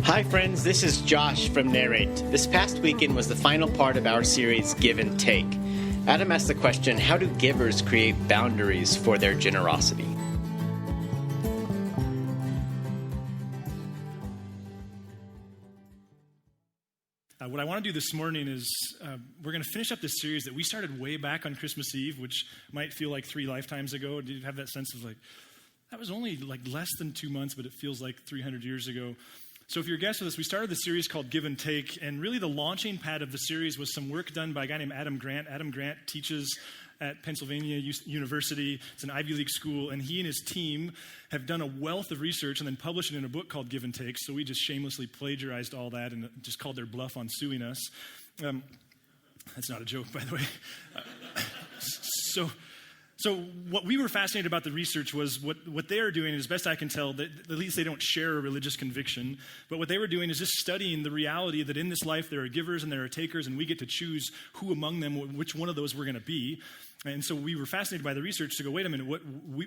Hi friends, this is Josh from Narrate. This past weekend was the final part of our series, Give and Take. Adam asked the question, how do givers create boundaries for their generosity? What I want to do this morning is we're going to finish up this series that we started way back on Christmas Eve, which might feel like 3 lifetimes ago. Do you have that sense of like, that was only like less than 2 months, but it feels like 300 years ago? So if you're a guest with us, we started the series called Give and Take, and really the launching pad of the series was some work done by a guy named Adam Grant. Adam Grant teaches at Pennsylvania University. It's an Ivy League school, and he and his team have done a wealth of research and then published it in a book called Give and Take. So we just shamelessly plagiarized all that and just called their bluff on suing us. That's not a joke, by the way. So what we were fascinated about the research was what they are doing, as best I can tell, that at least they don't share a religious conviction, but what they were doing is just studying the reality that in this life there are givers and there are takers, and we get to choose who among them, which one of those we're going to be. And so we were fascinated by the research to go, wait a minute, what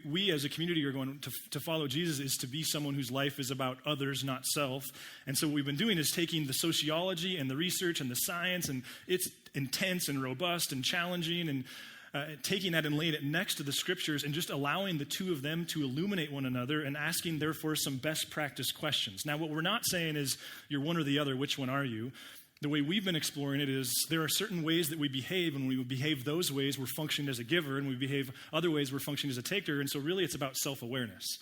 we as a community are going to follow Jesus is to be someone whose life is about others, not self. And so what we've been doing is taking the sociology and the research and the science, and it's intense and robust and challenging, and taking that and laying it next to the scriptures and just allowing the two of them to illuminate one another and asking, therefore, some best practice questions. Now, what we're not saying is you're one or the other, which one are you? The way we've been exploring it is there are certain ways that we behave, and when we behave those ways, we're functioning as a giver, and we behave other ways, we're functioning as a taker, and so really it's about self-awareness.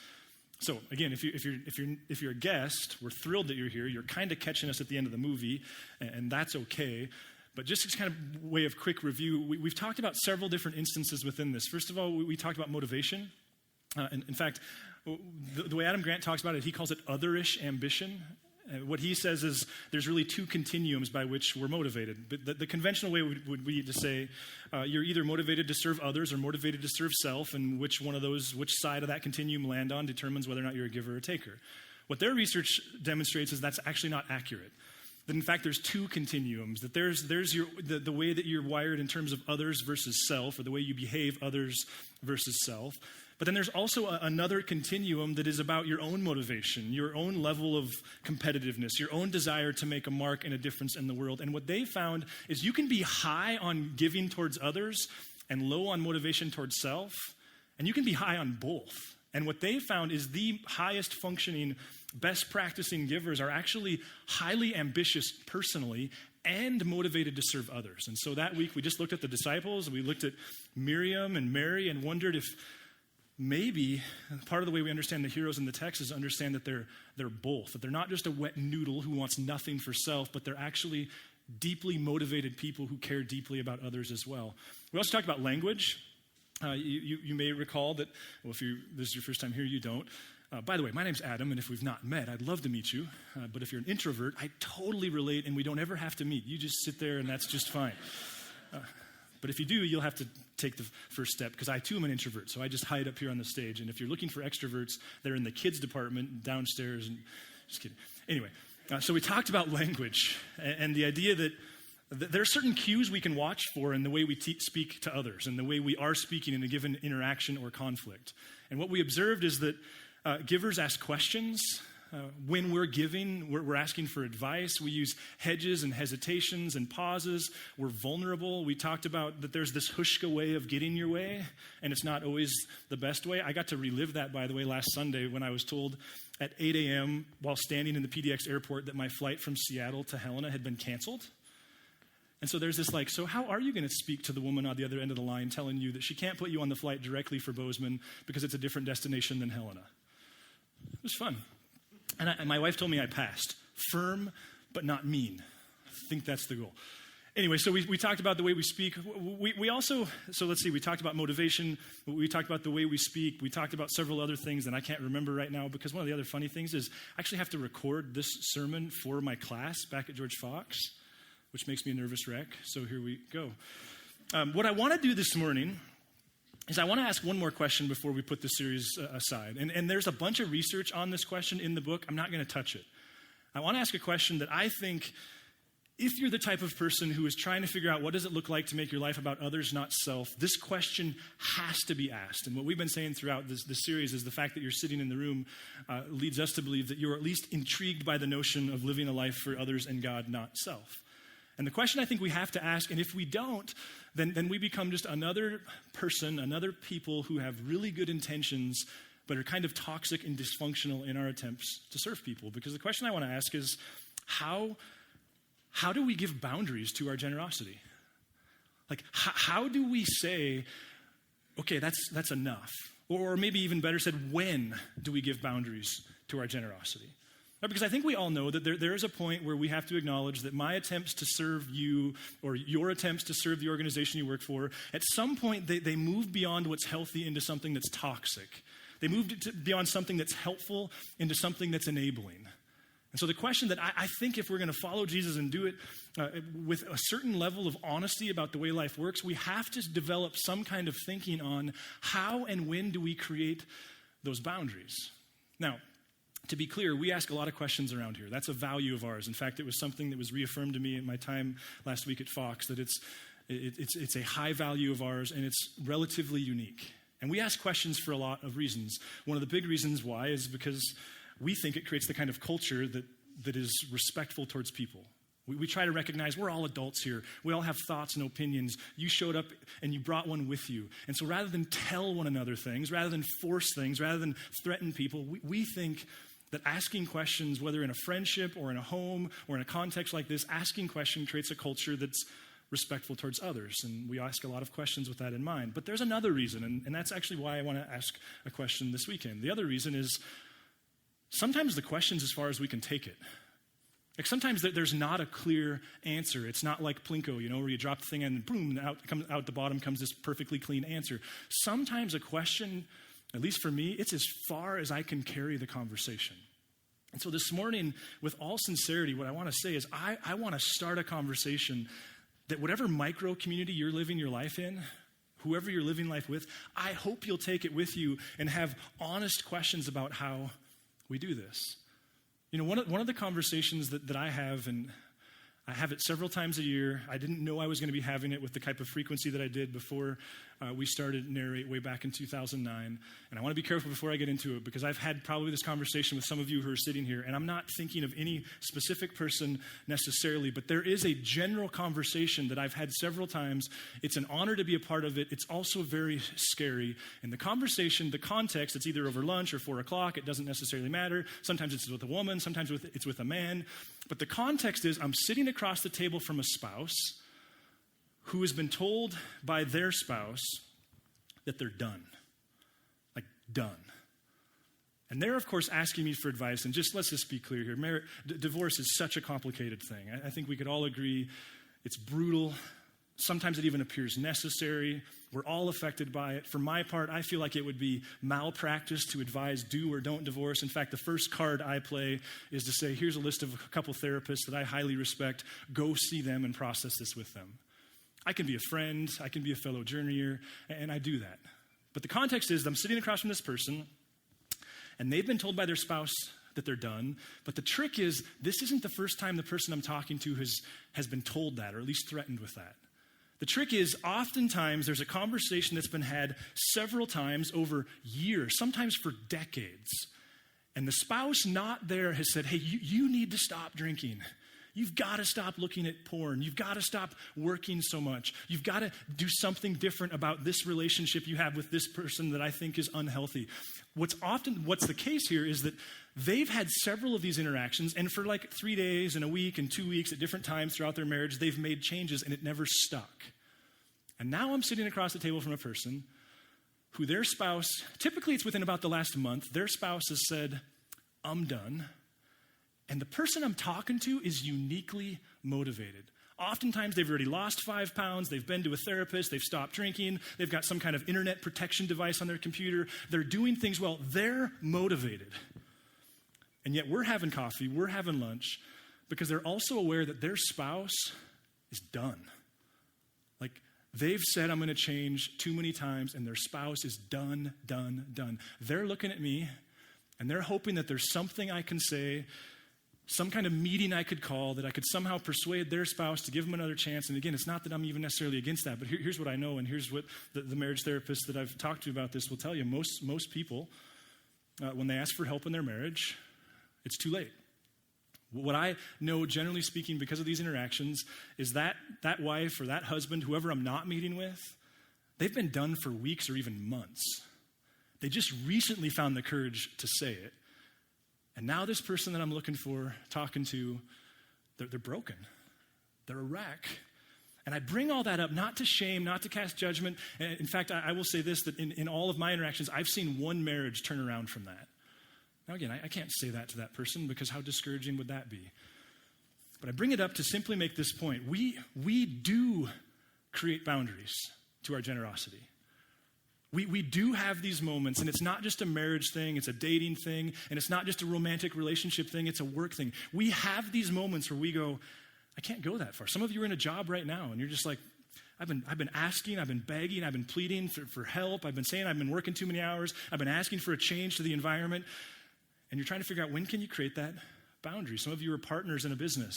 So again, if you're a guest, we're thrilled that you're here. You're kind of catching us at the end of the movie, and that's okay. But just as kind of way of quick review, we've talked about several different instances within this. First of all, we talked about motivation. In fact, the way Adam Grant talks about it, he calls it otherish ambition. What he says is there's really 2 continuums by which we're motivated. But the conventional way would be to say you're either motivated to serve others or motivated to serve self, and which side of that continuum land on determines whether or not you're a giver or a taker. What their research demonstrates is that's actually not accurate. That in fact there's 2 continuums, that there's the way that you're wired in terms of others versus self, or the way you behave others versus self. But then there's also another continuum that is about your own motivation, your own level of competitiveness, your own desire to make a mark and a difference in the world. And what they found is you can be high on giving towards others and low on motivation towards self, and you can be high on both. And what they found is the highest functioning, best practicing givers are actually highly ambitious personally and motivated to serve others. And so that week we just looked at the disciples, we looked at Miriam and Mary and wondered if maybe part of the way we understand the heroes in the text is understand that they're both, that they're not just a wet noodle who wants nothing for self, but they're actually deeply motivated people who care deeply about others as well. We also talked about language. You may recall that, well, if this is your first time here, you don't. By the way, my name's Adam, and if we've not met, I'd love to meet you. But if you're an introvert, I totally relate, and we don't ever have to meet. You just sit there, and that's just fine. But if you do, you'll have to take the first step, because I, too, am an introvert, so I just hide up here on the stage. And if you're looking for extroverts, they're in the kids' department downstairs. And just kidding. Anyway, so we talked about language and the idea that there are certain cues we can watch for in the way we speak to others and the way we are speaking in a given interaction or conflict. And what we observed is that givers ask questions. When we're giving, we're asking for advice. We use hedges and hesitations and pauses. We're vulnerable. We talked about that there's this hushka way of getting your way, and it's not always the best way. I got to relive that, by the way, last Sunday when I was told at 8 a.m. while standing in the PDX airport that my flight from Seattle to Helena had been canceled. And so there's this so how are you going to speak to the woman on the other end of the line telling you that she can't put you on the flight directly for Bozeman because it's a different destination than Helena? It was fun. And my wife told me I passed. Firm, but not mean. I think that's the goal. Anyway, so we talked about the way we speak. We also, let's see, we talked about motivation. We talked about the way we speak. We talked about several other things that I can't remember right now, because one of the other funny things is I actually have to record this sermon for my class back at George Fox, which makes me a nervous wreck. So here we go. What I want to do this morning is I want to ask one more question before we put this series aside. And there's a bunch of research on this question in the book. I'm not going to touch it. I want to ask a question that I think If you're the type of person who is trying to figure out what does it look like to make your life about others, not self, this question has to be asked. And what we've been saying throughout this series is the fact that you're sitting in the room leads us to believe that you're at least intrigued by the notion of living a life for others and God, not self. And the question I think we have to ask, and if we don't, then we become just another person, another people who have really good intentions, but are kind of toxic and dysfunctional in our attempts to serve people. Because the question I want to ask is, how do we give boundaries to our generosity? Like, how do we say, okay, that's enough? Or maybe even better said, when do we give boundaries to our generosity? Because I think we all know that there is a point where we have to acknowledge that my attempts to serve you or your attempts to serve the organization you work for, at some point they move beyond what's healthy into something that's toxic. They move beyond something that's helpful into something that's enabling. And so the question that I think if we're going to follow Jesus and do it with a certain level of honesty about the way life works, we have to develop some kind of thinking on how and when do we create those boundaries. Now, to be clear, we ask a lot of questions around here. That's a value of ours. In fact, it was something that was reaffirmed to me in my time last week at Fox, that it's a high value of ours and it's relatively unique. And we ask questions for a lot of reasons. One of the big reasons why is because we think it creates the kind of culture that is respectful towards people. We try to recognize we're all adults here. We all have thoughts and opinions. You showed up and you brought one with you. And so rather than tell one another things, rather than force things, rather than threaten people, we think that asking questions, whether in a friendship or in a home or in a context like this, asking questions creates a culture that's respectful towards others. And we ask a lot of questions with that in mind. But there's another reason, and that's actually why I want to ask a question this weekend. The other reason is sometimes the question's as far as we can take it. Like sometimes there's not a clear answer. It's not like Plinko, where you drop the thing and boom, out the bottom comes this perfectly clean answer. Sometimes a question, at least for me, it's as far as I can carry the conversation. And so this morning, with all sincerity, what I want to say is I want to start a conversation that whatever micro community you're living your life in, whoever you're living life with, I hope you'll take it with you and have honest questions about how we do this. One of the conversations that I have, and I have it several times a year. I didn't know I was going to be having it with the type of frequency that I did before we started Narrate way back in 2009. And I want to be careful before I get into it because I've had probably this conversation with some of you who are sitting here, and I'm not thinking of any specific person necessarily, but there is a general conversation that I've had several times. It's an honor to be a part of it. It's also very scary. And the conversation, the context, it's either over lunch or 4 o'clock. It doesn't necessarily matter. Sometimes it's with a woman. Sometimes it's with a man. But the context is I'm sitting across the table from a spouse who has been told by their spouse that they're done. Like, done. And they're, of course, asking me for advice. And let's just be clear here. Divorce is such a complicated thing. I think we could all agree it's brutal. Sometimes it even appears necessary. We're all affected by it. For my part, I feel like it would be malpractice to advise do or don't divorce. In fact, the first card I play is to say, here's a list of a couple therapists that I highly respect. Go see them and process this with them. I can be a friend. I can be a fellow journeyer, and I do that. But the context is I'm sitting across from this person, and they've been told by their spouse that they're done. But the trick is this isn't the first time the person I'm talking to has been told that, or at least threatened with that. The trick is oftentimes there's a conversation that's been had several times over years, sometimes for decades. And the spouse not there has said, hey, you need to stop drinking. You've got to stop looking at porn. You've got to stop working so much. You've got to do something different about this relationship you have with this person that I think is unhealthy. What's the case here is that they've had several of these interactions, and for like 3 days and a week and 2 weeks at different times throughout their marriage, they've made changes and it never stuck. And now I'm sitting across the table from a person who their spouse, typically it's within about the last month, their spouse has said, I'm done. And the person I'm talking to is uniquely motivated. Oftentimes, they've already lost 5 pounds. They've been to a therapist. They've stopped drinking. They've got some kind of internet protection device on their computer. They're doing things well. They're motivated. And yet we're having coffee. We're having lunch because they're also aware that their spouse is done. Like, they've said, I'm going to change too many times, and their spouse is done. They're looking at me, and they're hoping that there's something I can say some kind of meeting I could call that I could somehow persuade their spouse to give them another chance. And again, it's not that I'm even necessarily against that, but here's what I know, and here's what the marriage therapist that I've talked to about this will tell you. Most people, when they ask for help in their marriage, it's too late. What I know, generally speaking, because of these interactions, is that wife or that husband, whoever I'm not meeting with, they've been done for weeks or even months. They just recently found the courage to say it. And now this person that I'm looking for, talking to, they're broken. They're a wreck. And I bring all that up not to shame, not to cast judgment. And in fact, I will say this, that in all of my interactions, I've seen one marriage turn around from that. Now again, I can't say that to that person because how discouraging would that be? But I bring it up to simply make this point. We do create boundaries to our generosity. We do have these moments, and it's not just a marriage thing, it's a dating thing, and it's not just a romantic relationship thing, it's a work thing. We have these moments where we go, I can't go that far. Some of you are in a job right now, and you're just like, I've been asking, I've been begging, I've been pleading for help, I've been saying I've been working too many hours, I've been asking for a change to the environment, and you're trying to figure out when can you create that boundary. Some of you are partners in a business,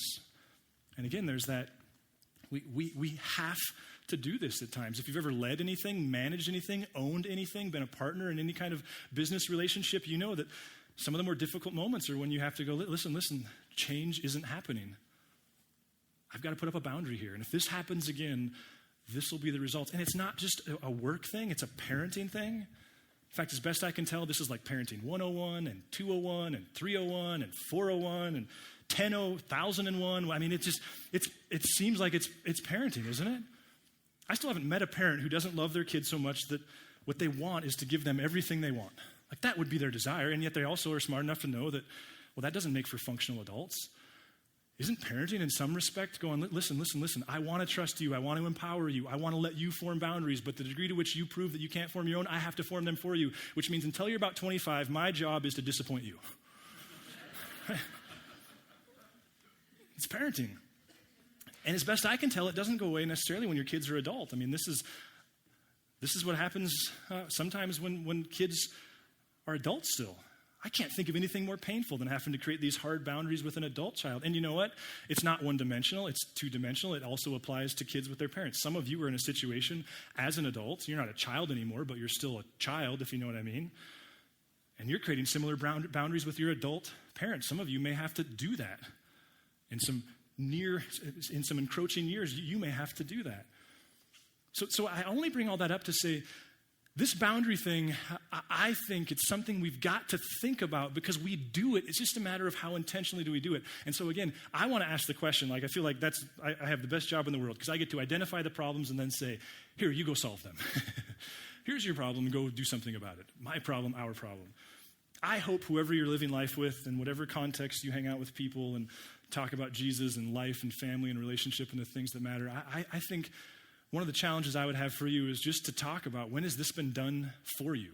and again, there's that, we have to do this at times. If you've ever led anything, managed anything, owned anything, been a partner in any kind of business relationship, you know that some of the more difficult moments are when you have to go, listen, change isn't happening. I've got to put up a boundary here. And if this happens again, this will be the result. And it's not just a work thing, it's a parenting thing. In fact, as best I can tell, this is like parenting 101 and 201 and 301 and 401 and 10,001. I mean, it seems like it's parenting, isn't it? I still haven't met a parent who doesn't love their kids so much that what they want is to give them everything they want. Like that would be their desire, and yet they also are smart enough to know that, well, that doesn't make for functional adults. Isn't parenting in some respect going, listen, I want to trust you, I want to empower you, I want to let you form boundaries, but the degree to which you prove that you can't form your own, I have to form them for you, which means until you're about 25, my job is to disappoint you. It's parenting. And as best I can tell, it doesn't go away necessarily when your kids are adult. I mean, this is what happens sometimes when kids are adults still. I can't think of anything more painful than having to create these hard boundaries with an adult child. And you know what? It's not one-dimensional. It's two-dimensional. It also applies to kids with their parents. Some of you are in a situation as an adult. You're not a child anymore, but you're still a child, if you know what I mean. And you're creating similar boundaries with your adult parents. Some of you may have to do that in some encroaching years. You may have to do that. So I only bring all that up to say, this boundary thing, I think it's something we've got to think about because we do it. It's just a matter of how intentionally do we do it. And so again, I want to ask the question, like I feel like I have the best job in the world because I get to identify the problems and then say, here, you go solve them. Here's your problem, go do something about it. My problem, our problem. I hope whoever you're living life with and whatever context you hang out with people and talk about Jesus and life and family and relationship and the things that matter, I think one of the challenges I would have for you is just to talk about when has this been done for you?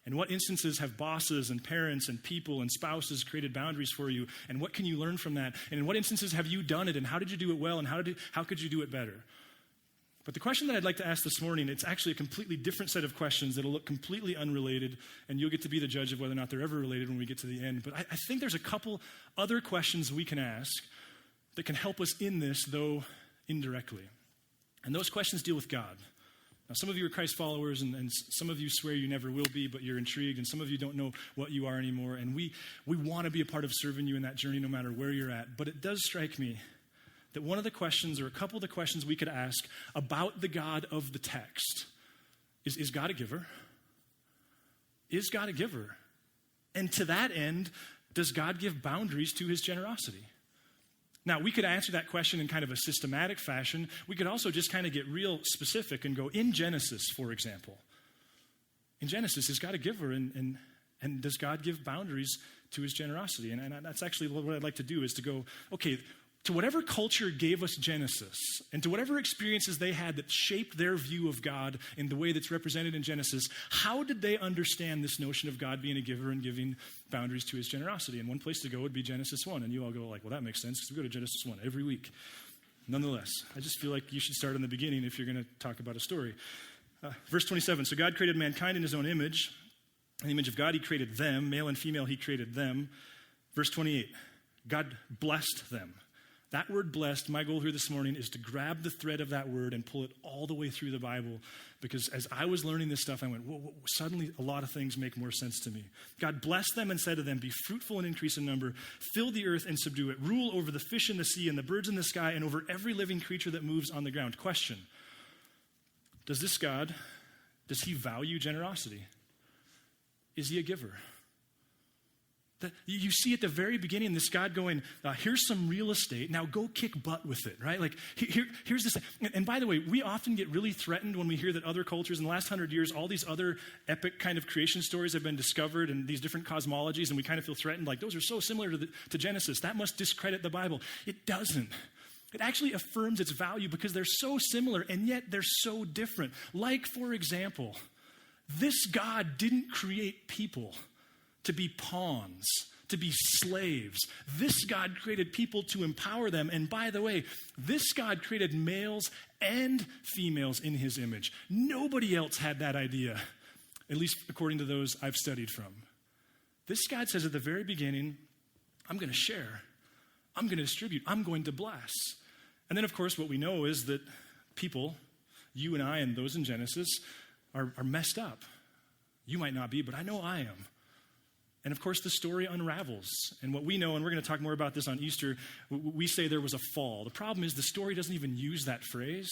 And what instances have bosses and parents and people and spouses created boundaries for you? And what can you learn from that? And in what instances have you done it? And how did you do it well? And how could you do it better? But the question that I'd like to ask this morning, it's actually a completely different set of questions that'll look completely unrelated, and you'll get to be the judge of whether or not they're ever related when we get to the end. But I think there's a couple other questions we can ask that can help us in this, though indirectly. And those questions deal with God. Now, some of you are Christ followers, and some of you swear you never will be, but you're intrigued, and some of you don't know what you are anymore. And we want to be a part of serving you in that journey no matter where you're at. But it does strike me that one of the questions, or a couple of the questions we could ask about the God of the text is God a giver? Is God a giver? And to that end, does God give boundaries to his generosity? Now, we could answer that question in kind of a systematic fashion. We could also just kind of get real specific and go, in Genesis, for example. In Genesis, is God a giver? And does God give boundaries to his generosity? And that's actually what I'd like to do is to go, okay, to whatever culture gave us Genesis, and to whatever experiences they had that shaped their view of God in the way that's represented in Genesis, how did they understand this notion of God being a giver and giving boundaries to his generosity? And one place to go would be Genesis 1. And you all go like, well, that makes sense because we go to Genesis 1 every week. Nonetheless, I just feel like you should start in the beginning if you're going to talk about a story. Verse 27, so God created mankind in his own image. In the image of God, he created them. Male and female, he created them. Verse 28, God blessed them. That word blessed, my goal here this morning is to grab the thread of that word and pull it all the way through the Bible, because as I was learning this stuff, I went, whoa, suddenly a lot of things make more sense to me. God blessed them and said to them, be fruitful and increase in number, fill the earth and subdue it, rule over the fish in the sea and the birds in the sky and over every living creature that moves on the ground. Question, does this God, does he value generosity? Is he a giver? You see at the very beginning, this God going, here's some real estate, now go kick butt with it, right? Like, here's this. And by the way, we often get really threatened when we hear that other cultures in the last 100 years, all these other epic kind of creation stories have been discovered and these different cosmologies, and we kind of feel threatened, like those are so similar to Genesis. That must discredit the Bible. It doesn't. It actually affirms its value because they're so similar, and yet they're so different. Like, for example, this God didn't create people to be pawns, to be slaves. This God created people to empower them. And by the way, this God created males and females in his image. Nobody else had that idea, at least according to those I've studied from. This God says at the very beginning, I'm going to share. I'm going to distribute. I'm going to bless. And then, of course, what we know is that people, you and I and those in Genesis, are messed up. You might not be, but I know I am. And of course, the story unravels. And what we know, and we're going to talk more about this on Easter, we say there was a fall. The problem is the story doesn't even use that phrase.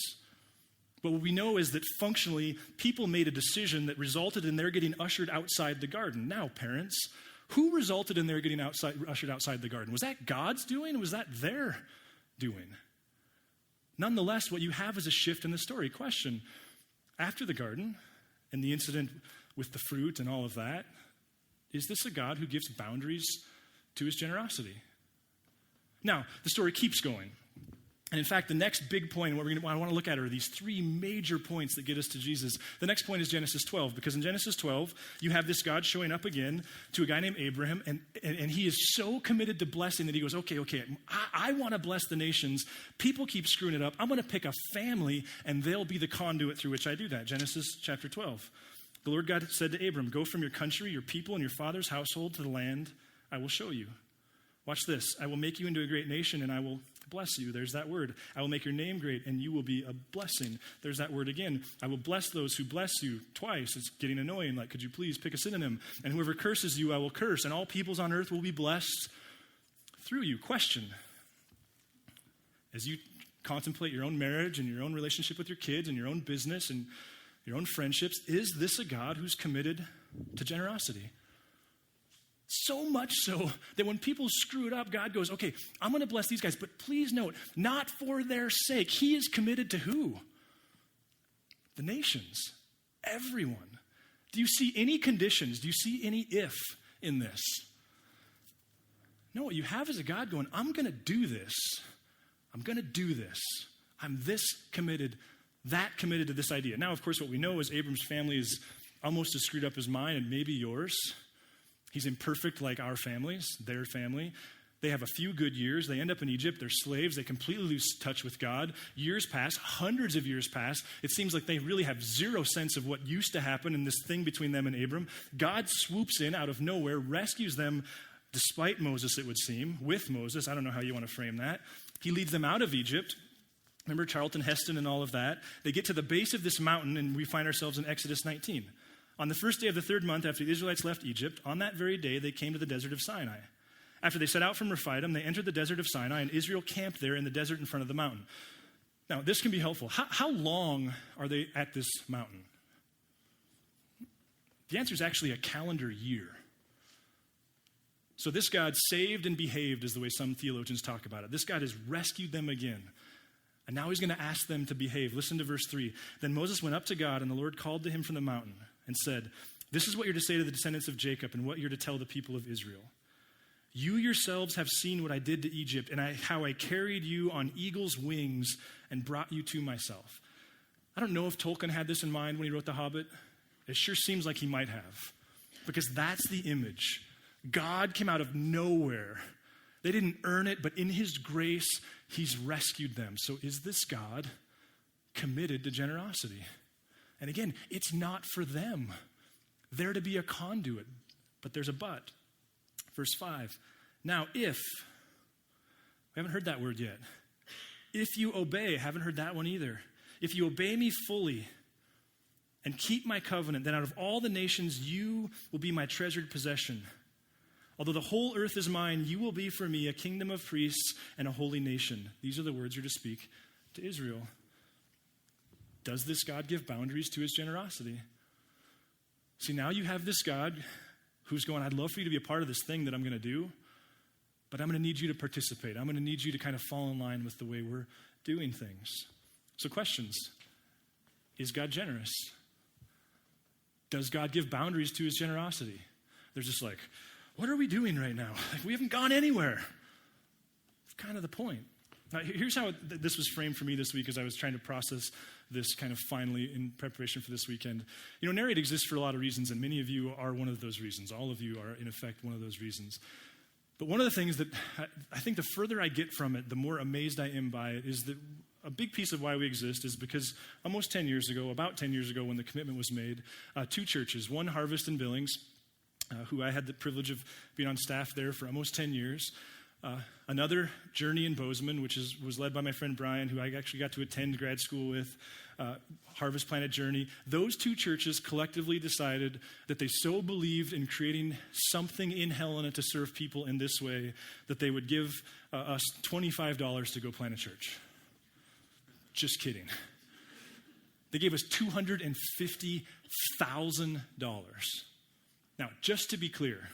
But what we know is that functionally, people made a decision that resulted in their getting ushered outside the garden. Now, parents, who resulted in their getting ushered outside the garden? Was that God's doing, or was that their doing? Nonetheless, what you have is a shift in the story. Question, after the garden and the incident with the fruit and all of that, is this a God who gives boundaries to his generosity? Now, the story keeps going. And in fact, the next big point, and what I want to look at are these three major points that get us to Jesus. The next point is Genesis 12, because in Genesis 12, you have this God showing up again to a guy named Abraham, and he is so committed to blessing that he goes, okay, I want to bless the nations. People keep screwing it up. I'm going to pick a family, and they'll be the conduit through which I do that. Genesis chapter 12. The Lord God said to Abram, go from your country, your people, and your father's household to the land I will show you. Watch this. I will make you into a great nation, and I will bless you. There's that word. I will make your name great, and you will be a blessing. There's that word again. I will bless those who bless you. Twice. It's getting annoying. Like, could you please pick a synonym? And whoever curses you, I will curse, and all peoples on earth will be blessed through you. Question. As you contemplate your own marriage and your own relationship with your kids and your own business and your own friendships, is this a God who's committed to generosity? So much so that when people screw it up, God goes, okay, I'm going to bless these guys, but please note, not for their sake. He is committed to who? The nations. Everyone. Do you see any conditions? Do you see any if in this? No, what you have is a God going, I'm going to do this. I'm going to do this. I'm this committed, that committed to this idea. Now, of course, what we know is Abram's family is almost as screwed up as mine and maybe yours. He's imperfect like our families, their family. They have a few good years. They end up in Egypt. They're slaves. They completely lose touch with God. Years pass. Hundreds of years pass. It seems like they really have zero sense of what used to happen in this thing between them and Abram. God swoops in out of nowhere, rescues them despite Moses, it would seem, with Moses. I don't know how you want to frame that. He leads them out of Egypt. Remember Charlton Heston and all of that? They get to the base of this mountain, and we find ourselves in Exodus 19. On the first day of the third month after the Israelites left Egypt, on that very day they came to the desert of Sinai. After they set out from Rephidim, they entered the desert of Sinai, and Israel camped there in the desert in front of the mountain. Now, this can be helpful. How long are they at this mountain? The answer is actually a calendar year. So this God saved and behaved is the way some theologians talk about it. This God has rescued them again. And now he's going to ask them to behave. Listen to verse 3. Then Moses went up to God, and the Lord called to him from the mountain and said, this is what you're to say to the descendants of Jacob and what you're to tell the people of Israel. You yourselves have seen what I did to Egypt and how I carried you on eagle's wings and brought you to myself. I don't know if Tolkien had this in mind when he wrote The Hobbit. It sure seems like he might have, because that's the image. God came out of nowhere. They didn't earn it, but in his grace, he's rescued them. So is this God committed to generosity? And again, it's not for them. They're to be a conduit, but there's a but. Verse 5, now if We haven't heard that word yet. If you obey, haven't heard that one either. If you obey me fully and keep my covenant, then out of all the nations you will be my treasured possession. Although the whole earth is mine, you will be for me a kingdom of priests and a holy nation. These are the words you're to speak to Israel. Does this God give boundaries to his generosity? See, now you have this God who's going, I'd love for you to be a part of this thing that I'm going to do, but I'm going to need you to participate. I'm going to need you to kind of fall in line with the way we're doing things. So questions. Is God generous? Does God give boundaries to his generosity? They're just like, what are we doing right now? Like, we haven't gone anywhere. It's kind of the point. Now, here's how this was framed for me this week as I was trying to process this kind of finally in preparation for this weekend. You know, Narrate exists for a lot of reasons, and many of you are one of those reasons. All of you are, in effect, one of those reasons. But one of the things that I think the further I get from it, the more amazed I am by it, is that a big piece of why we exist is because almost 10 years ago, about 10 years ago when the commitment was made, two churches, one Harvest in Billings, who I had the privilege of being on staff there for almost 10 years, another Journey in Bozeman, which was led by my friend Brian, who I actually got to attend grad school with, Harvest Planet Journey. Those two churches collectively decided that they so believed in creating something in Helena to serve people in this way that they would give us $25 to go plant a church. Just kidding. They gave us $250,000. Now, just to be clear,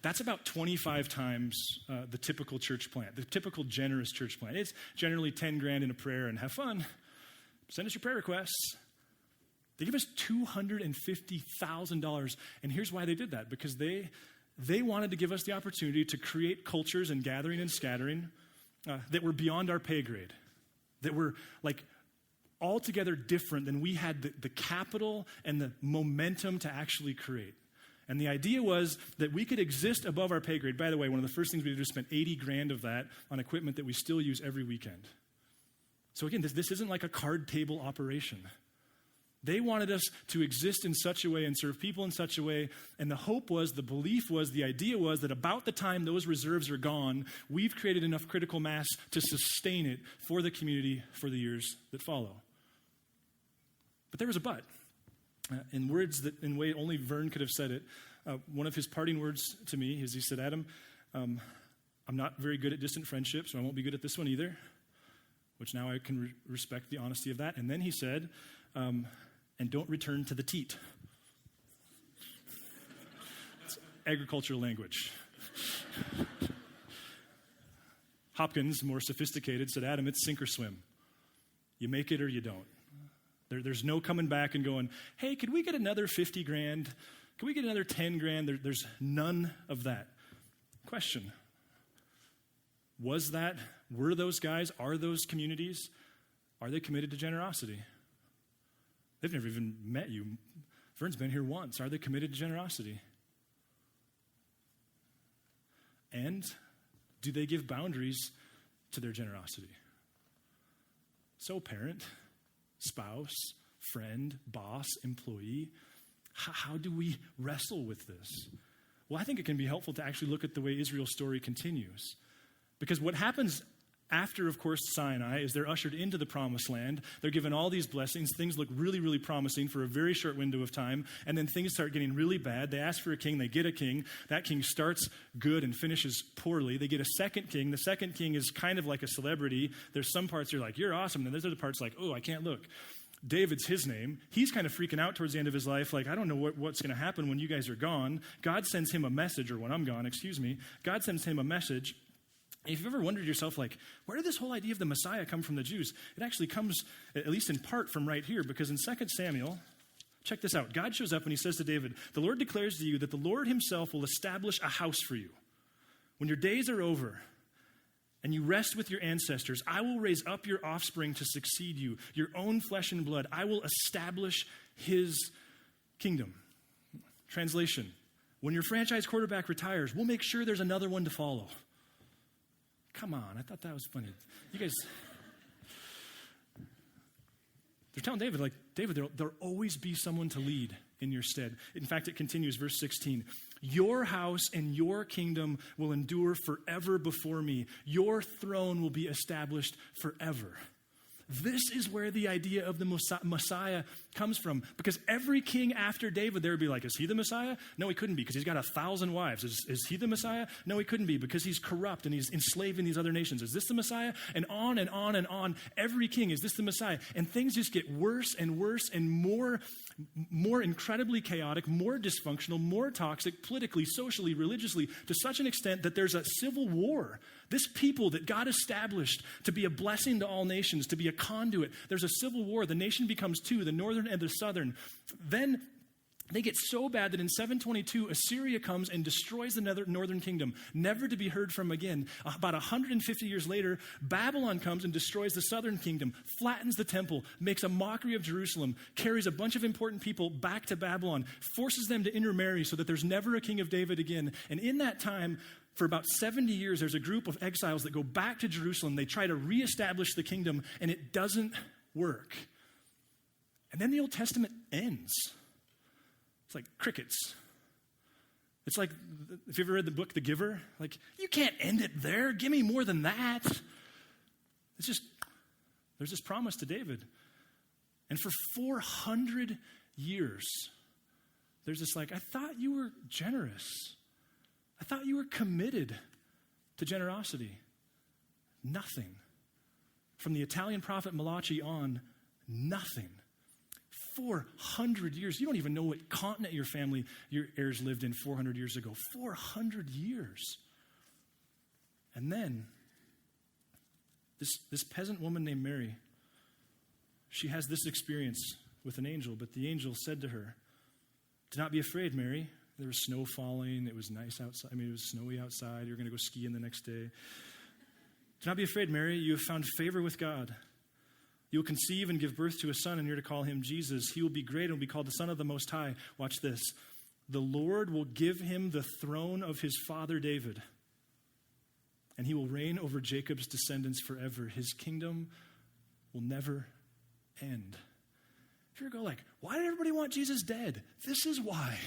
that's about 25 times the typical church plant, the typical generous church plant. It's generally 10 grand in a prayer and have fun. Send us your prayer requests. They give us $250,000. And here's why they did that. Because they wanted to give us the opportunity to create cultures and gathering and scattering that were beyond our pay grade, that were like altogether different than we had the capital and the momentum to actually create. And the idea was that we could exist above our pay grade. By the way, one of the first things we did was spend 80 grand of that on equipment that we still use every weekend. So again, this isn't like a card table operation. They wanted us to exist in such a way and serve people in such a way. And the hope was, the belief was, the idea was that about the time those reserves are gone, we've created enough critical mass to sustain it for the community for the years that follow. But there was a but. In words that, in a way only Vern could have said it, one of his parting words to me is he said, Adam, I'm not very good at distant friendships, so I won't be good at this one either, which now I can respect the honesty of that. And then he said, and don't return to the teat. It's agricultural language. Hopkins, more sophisticated, said, Adam, it's sink or swim. You make it or you don't. There's no coming back and going, hey, could we get another 50 grand? Could we get another 10 grand? There's none of that. Question. Were those guys, are those communities, are they committed to generosity? They've never even met you. Vern's been here once. Are they committed to generosity? And do they give boundaries to their generosity? So parent, spouse, friend, boss, employee, how do we wrestle with this? Well, I think it can be helpful to actually look at the way Israel's story continues. Because what happens after, of course, Sinai is they're ushered into the promised land. They're given all these blessings. Things look really, really promising for a very short window of time. And then things start getting really bad. They ask for a king. They get a king. That king starts good and finishes poorly. They get a second king. The second king is kind of like a celebrity. There's some parts you're like, you're awesome. And there's other parts like, oh, I can't look. David's his name. He's kind of freaking out towards the end of his life. Like, I don't know what's going to happen when you guys are gone. God sends him a message, or when I'm gone, God sends him a message. If you've ever wondered yourself, like, where did this whole idea of the Messiah come from the Jews? It actually comes, at least in part, from right here, because in 2 Samuel, check this out. God shows up and he says to David, the Lord declares to you that the Lord himself will establish a house for you. When your days are over and you rest with your ancestors, I will raise up your offspring to succeed you, your own flesh and blood. I will establish his kingdom. Translation, when your franchise quarterback retires, we'll make sure there's another one to follow. Come on, I thought that was funny. You guys, they're telling David, like, David, there'll always be someone to lead in your stead. In fact, it continues, verse 16. Your house and your kingdom will endure forever before me. Your throne will be established forever. This is where the idea of the Messiah comes from. Because every king after David, there would be like, is he the Messiah? No, he couldn't be because he's got 1,000 wives. Is he the Messiah? No, he couldn't be because he's corrupt and he's enslaving these other nations. Is this the Messiah? And on and on and on. Every king, is this the Messiah? And things just get worse and worse and more incredibly chaotic, more dysfunctional, more toxic, politically, socially, religiously, to such an extent that there's a civil war. This people that God established to be a blessing to all nations, to be a conduit, there's a civil war. The nation becomes two, the northern and the southern. Then they get so bad that in 722, Assyria comes and destroys the northern kingdom, never to be heard from again. About 150 years later, Babylon comes and destroys the southern kingdom, flattens the temple, makes a mockery of Jerusalem, carries a bunch of important people back to Babylon, forces them to intermarry so that there's never a king of David again. And in that time, for about 70 years, there's a group of exiles that go back to Jerusalem. They try to reestablish the kingdom, and it doesn't work. And then the Old Testament ends. It's like crickets. It's like, if you ever read the book, The Giver, like, you can't end it there. Give me more than that. It's just, there's this promise to David. And for 400 years, there's this like, I thought you were generous. I thought you were committed to generosity. Nothing. From the Italian prophet Malachi on, nothing. 400 years. You don't even know what continent your heirs lived in 400 years ago. 400 years. And then, this peasant woman named Mary, she has this experience with an angel, but the angel said to her, do not be afraid, Mary. There was snow falling. It was nice outside. It was snowy outside. You were going to go skiing the next day. Do not be afraid, Mary. You have found favor with God. You will conceive and give birth to a son, and you're to call him Jesus. He will be great and will be called the Son of the Most High. Watch this. The Lord will give him the throne of his father David, and he will reign over Jacob's descendants forever. His kingdom will never end. If you go like, why did everybody want Jesus dead? This is why.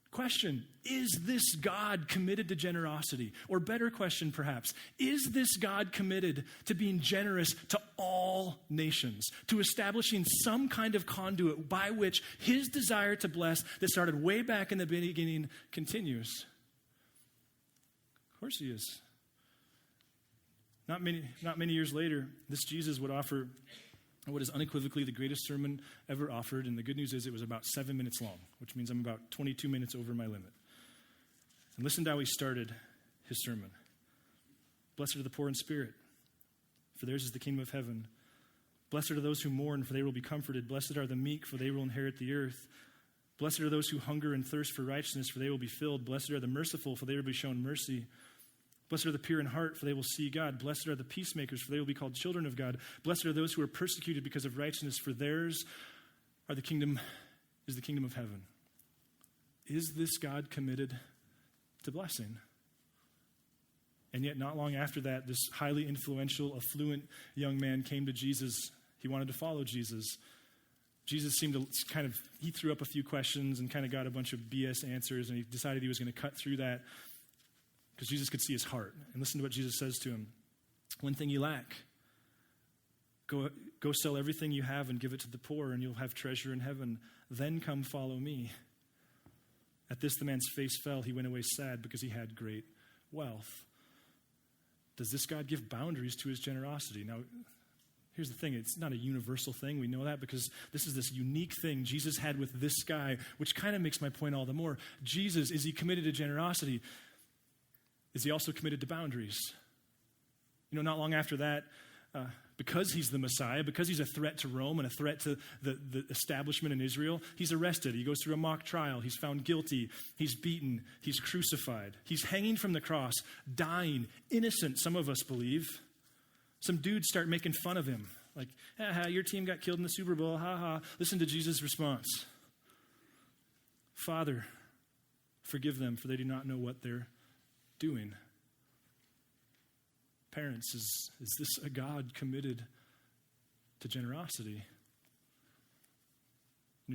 Question, is this God committed to generosity? Or better question perhaps, is this God committed to being generous to all nations, to establishing some kind of conduit by which his desire to bless that started way back in the beginning continues? Of course he is. Not many years later, this Jesus would offer what is unequivocally the greatest sermon ever offered, and the good news is it was about 7 minutes long, which means I'm about 22 minutes over my limit. And listen to how he started his sermon. Blessed are the poor in spirit, for theirs is the kingdom of heaven. Blessed are those who mourn, for they will be comforted. Blessed are the meek, for they will inherit the earth. Blessed are those who hunger and thirst for righteousness, for they will be filled. Blessed are the merciful, for they will be shown mercy. Blessed are the pure in heart, for they will see God. Blessed are the peacemakers, for they will be called children of God. Blessed are those who are persecuted because of righteousness, for theirs is the kingdom of heaven. Is this God committed to blessing? And yet not long after that, this highly influential, affluent young man came to Jesus. He wanted to follow Jesus. Jesus seemed to he threw up a few questions and kind of got a bunch of BS answers, and he decided he was going to cut through that, because Jesus could see his heart. And listen to what Jesus says to him. One thing you lack. Go sell everything you have and give it to the poor, and you'll have treasure in heaven. Then come follow me. At this, the man's face fell. He went away sad because he had great wealth. Does this God give boundaries to his generosity? Now, here's the thing. It's not a universal thing. We know that because this is this unique thing Jesus had with this guy, which kind of makes my point all the more. Jesus, is he committed to generosity? Is he also committed to boundaries? Not long after that, because he's the Messiah, because he's a threat to Rome and a threat to the establishment in Israel, he's arrested. He goes through a mock trial. He's found guilty. He's beaten. He's crucified. He's hanging from the cross, dying, innocent, some of us believe. Some dudes start making fun of him. Like, your team got killed in the Super Bowl, ha. Listen to Jesus' response. Father, forgive them, for they do not know what they're doing. Parents, is this a God committed to generosity?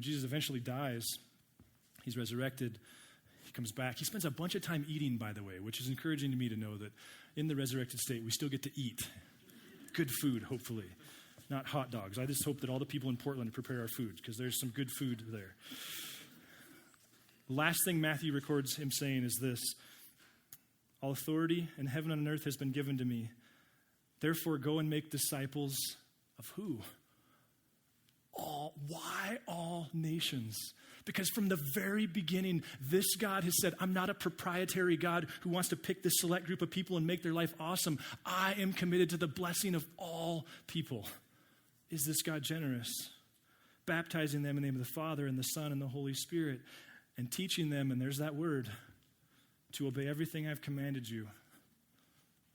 Jesus eventually dies. He's resurrected. He comes back. He spends a bunch of time eating, by the way, which is encouraging to me to know that in the resurrected state, we still get to eat good food, hopefully, not hot dogs. I just hope that all the people in Portland prepare our food because there's some good food there. The last thing Matthew records him saying is this: all authority in heaven and on earth has been given to me. Therefore, go and make disciples of who? All. Why all nations? Because from the very beginning, this God has said, I'm not a proprietary God who wants to pick this select group of people and make their life awesome. I am committed to the blessing of all people. Is this God generous? Baptizing them in the name of the Father and the Son and the Holy Spirit, and teaching them, and there's that word, to obey everything I've commanded you.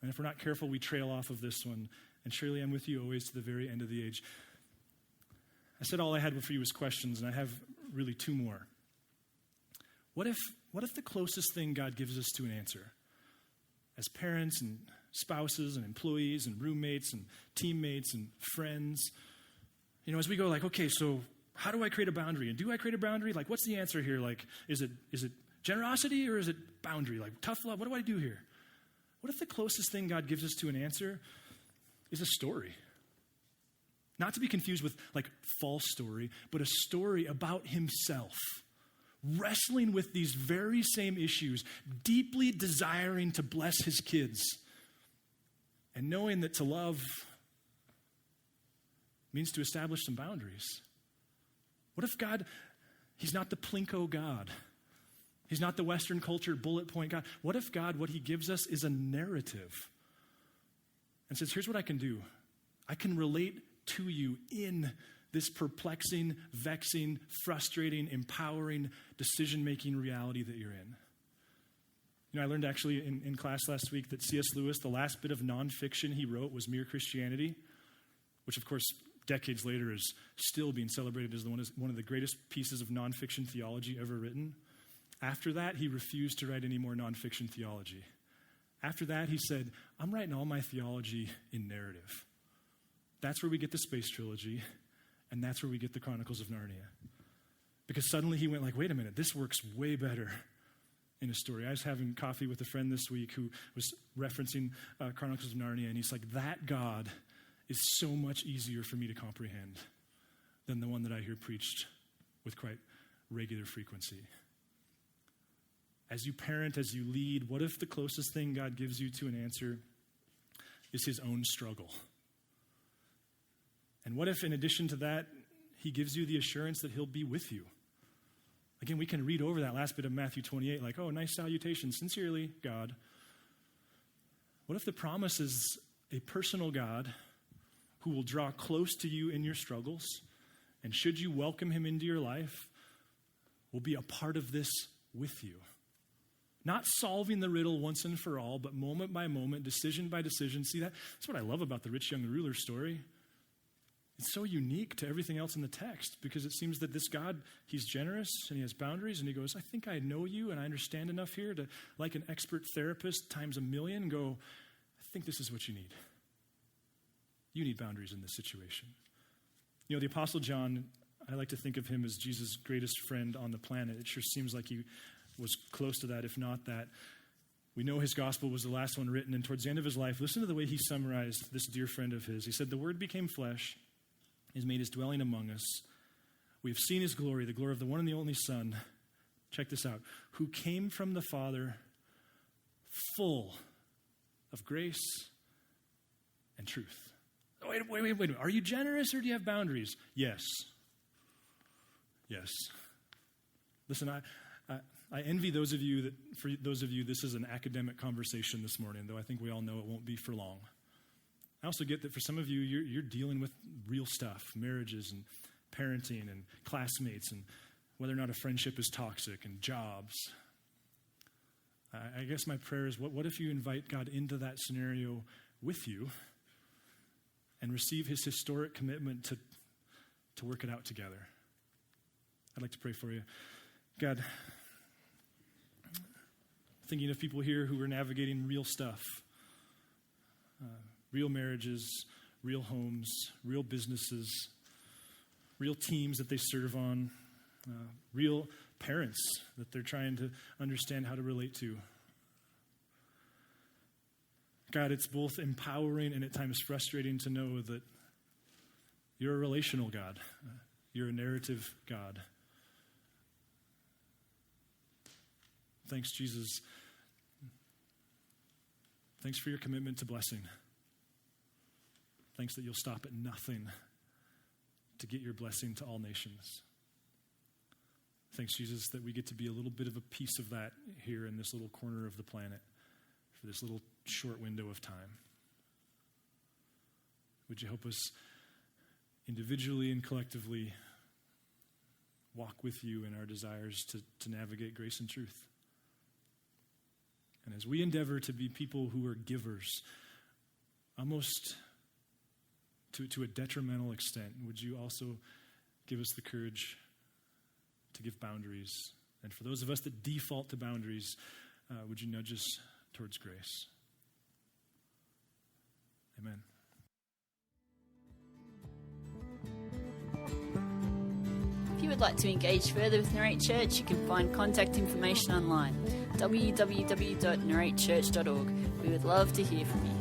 And if we're not careful, we trail off of this one. And surely I'm with you always to the very end of the age. I said all I had for you was questions, and I have really two more. What if the closest thing God gives us to an answer, as parents and spouses and employees and roommates and teammates and friends, as we go like, okay, so how do I create a boundary? And do I create a boundary? Like, what's the answer here? Like, is it generosity or is it boundary? Like, tough love? What do I do here? What if the closest thing God gives us to an answer is a story? Not to be confused with like false story, but a story about himself, wrestling with these very same issues, deeply desiring to bless his kids, and knowing that to love means to establish some boundaries. What if God, he's not the Plinko God? He's not the Western culture bullet point God. What if God, what he gives us is a narrative and says, here's what I can do. I can relate to you in this perplexing, vexing, frustrating, empowering, decision-making reality that you're in. I learned actually in class last week that C.S. Lewis, the last bit of nonfiction he wrote was Mere Christianity, which of course decades later is still being celebrated as one of the greatest pieces of nonfiction theology ever written. After that, he refused to write any more nonfiction theology. After that, he said, I'm writing all my theology in narrative. That's where we get the Space Trilogy, and that's where we get the Chronicles of Narnia. Because suddenly he went like, wait a minute, this works way better in a story. I was having coffee with a friend this week who was referencing Chronicles of Narnia, and he's like, that God is so much easier for me to comprehend than the one that I hear preached with quite regular frequency. As you parent, as you lead, what if the closest thing God gives you to an answer is his own struggle? And what if, in addition to that, he gives you the assurance that he'll be with you? Again, we can read over that last bit of Matthew 28 like, oh, nice salutation, sincerely, God. What if the promise is a personal God who will draw close to you in your struggles, and should you welcome him into your life, will be a part of this with you? Not solving the riddle once and for all, but moment by moment, decision by decision. See, that's what I love about the rich young ruler story. It's so unique to everything else in the text because it seems that this God, he's generous and he has boundaries, and he goes, I think I know you and I understand enough here to, like an expert therapist times a million, go, I think this is what you need. You need boundaries in this situation. The Apostle John, I like to think of him as Jesus' greatest friend on the planet. It sure seems like he was close to that, if not that. We know his gospel was the last one written, and towards the end of his life, listen to the way he summarized this dear friend of his. He said, the Word became flesh, has made his dwelling among us. We have seen his glory, the glory of the one and the only Son. Check this out. Who came from the Father, full of grace and truth. Wait a minute. Are you generous or do you have boundaries? Yes. Yes. Listen, I envy those of you for those of you, this is an academic conversation this morning, though I think we all know it won't be for long. I also get that for some of you, you're dealing with real stuff, marriages and parenting and classmates and whether or not a friendship is toxic and jobs. I guess my prayer is, what if you invite God into that scenario with you and receive his historic commitment to work it out together? I'd like to pray for you. God, thinking of people here who are navigating real stuff, real marriages, real homes, real businesses, real teams that they serve on, real parents that they're trying to understand how to relate to. God, it's both empowering and at times frustrating to know that you're a relational God. You're a narrative God. Thanks, Jesus. Thanks for your commitment to blessing. Thanks that you'll stop at nothing to get your blessing to all nations. Thanks, Jesus, that we get to be a little bit of a piece of that here in this little corner of the planet for this little short window of time. Would you help us individually and collectively walk with you in our desires to navigate grace and truth? And as we endeavor to be people who are givers, almost to a detrimental extent, would you also give us the courage to give boundaries? And for those of us that default to boundaries, would you nudge us towards grace? Amen. If you would like to engage further with Narrate Church, you can find contact information online, www.narratechurch.org. We would love to hear from you.